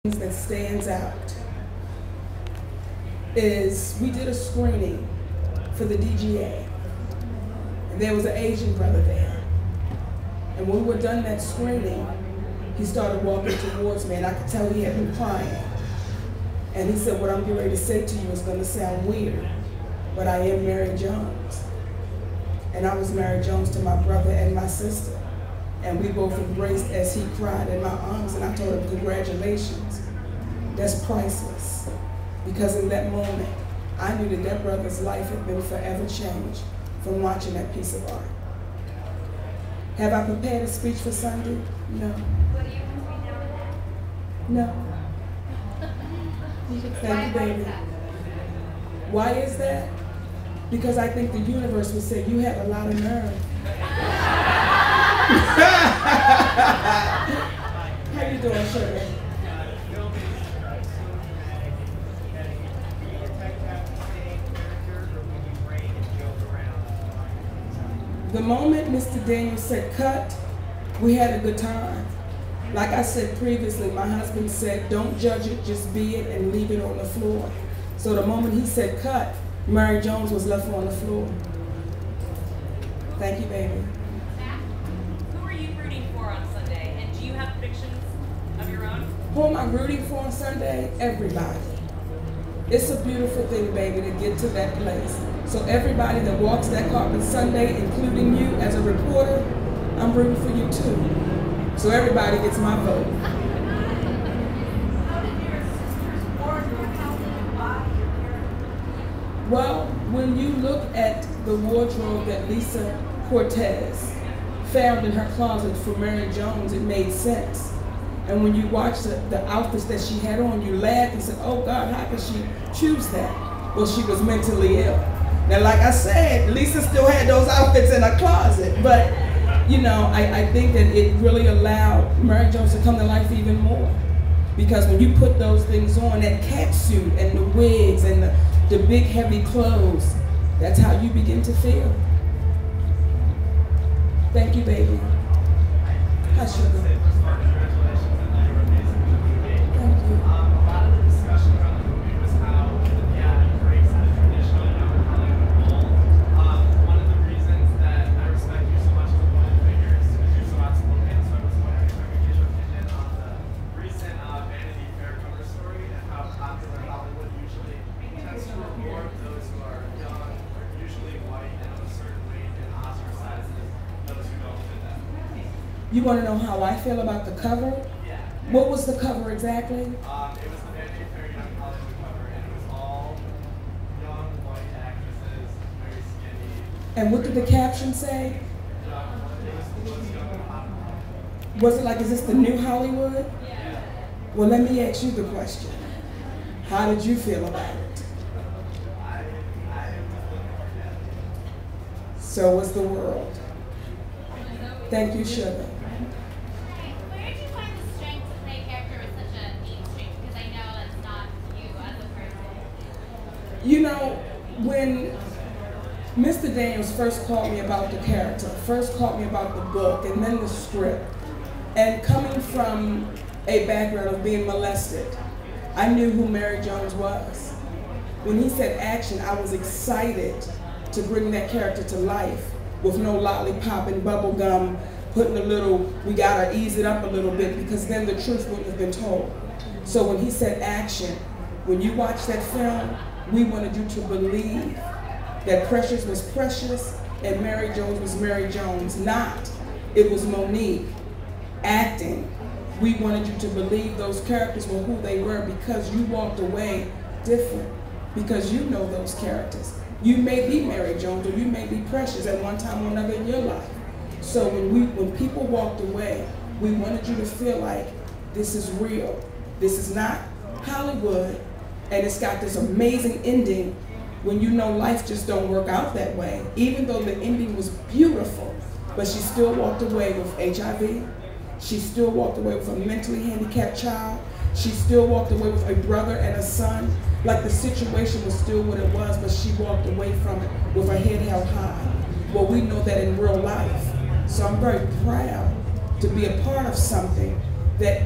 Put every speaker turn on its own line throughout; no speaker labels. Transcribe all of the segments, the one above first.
that stands out is we did a screening for the DGA, and there was an Asian brother there. And when we were done that screening, he started walking towards me, and I could tell he had been crying. And he said, "What I'm getting ready to say to you is going to sound weird, but I am Mary Jones." And I was Mary Jones to my brother and my sister. And we both embraced as he cried in my arms, and I told him, "Congratulations. That's priceless." Because in that moment, I knew that that brother's life had been forever changed from watching that piece of art. Have I prepared a speech for Sunday? No. No. Thank you, baby. Why is that? Because I think the universe would say, "You have a lot of nerve." How you doing, Shirley? The moment Mr. Daniels said cut, we had a good time. Like I said previously, my husband said, "Don't judge it, just be it and leave it on the floor." So the moment he said cut, Mary Jones was left on the floor. Thank you, baby.
Who are you rooting for on Sunday? And do you have predictions of your own?
Who am I rooting for on Sunday? Everybody. It's a beautiful thing, baby, to get to that place. So everybody that walks that carpet Sunday, including you as a reporter, I'm rooting for you too. So everybody gets my vote. Well, when you look at the wardrobe that Lisa Cortez found in her closet for Mary Jones, it made sense. And when you watch the outfits that she had on, you laughed and said, "Oh God, how could she choose that?" Well, she was mentally ill. Now, like I said, Lisa still had those outfits in her closet, but you know, I think that it really allowed Mary Jones to come to life even more. Because when you put those things on, that cat suit and the wigs and the big heavy clothes, that's how you begin to feel. Thank you, baby. Hi, sugar. Thank you. You want to know how I feel about the cover?
Yeah.
What was the cover exactly?
It was the Vanity Fair Young Hollywood cover, and it was all young white actresses, very skinny.
And what did the caption say?
It was young and hot.
Was it like, is this the new Hollywood?
Yeah.
Well, let me ask you the question. How did you feel about it?
I was looking for that.
So was the world. Thank you, Sugar.
Where did you find the strength to play a character with such a mean streak? Because I know that's not you as a person.
You know, when Mr. Daniels first called me about the character, first called me about the book, and then the script, and coming from a background of being molested, I knew who Mary Jones was. When he said action, I was excited to bring that character to life with no lollipop and bubble gum, putting a little, we gotta ease it up a little bit, because then the truth wouldn't have been told. So when he said action, when you watch that film, we wanted you to believe that Precious was Precious and Mary Jones was Mary Jones, not it was Monique acting. We wanted you to believe those characters were who they were, because you walked away different, because you know those characters. You may be Mary Jones or you may be Precious at one time or another in your life. So when people walked away, we wanted you to feel like this is real. This is not Hollywood, and it's got this amazing ending when you know life just don't work out that way. Even though the ending was beautiful, but she still walked away with HIV. She still walked away with a mentally handicapped child. She still walked away with a brother and a son. Like the situation was still what it was, but she walked away from it with her head held high. Well, we know that in real life. So I'm very proud to be a part of something that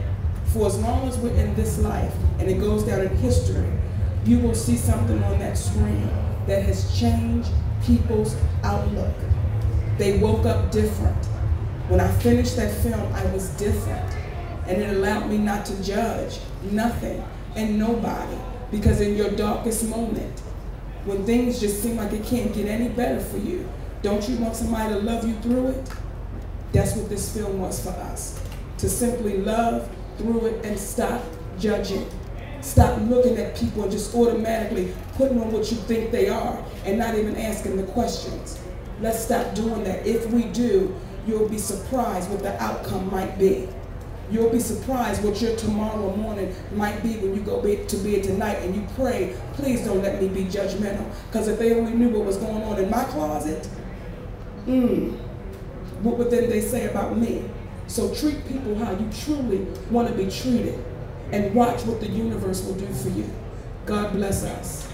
For as long as we're in this life, and it goes down in history, you will see something on that screen that has changed people's outlook. They woke up different. When I finished that film, I was different. And it allowed me not to judge nothing and nobody. Because in your darkest moment, when things just seem like it can't get any better for you, don't you want somebody to love you through it? That's what this film was for us. To simply love through it and stop judging. Stop looking at people and just automatically putting on what you think they are and not even asking the questions. Let's stop doing that. If we do, you'll be surprised what the outcome might be. You'll be surprised what your tomorrow morning might be when you go to bed tonight and you pray, please don't let me be judgmental. Because if they only knew what was going on in my closet, what would then they say about me? So treat people how you truly want to be treated and watch what the universe will do for you. God bless us.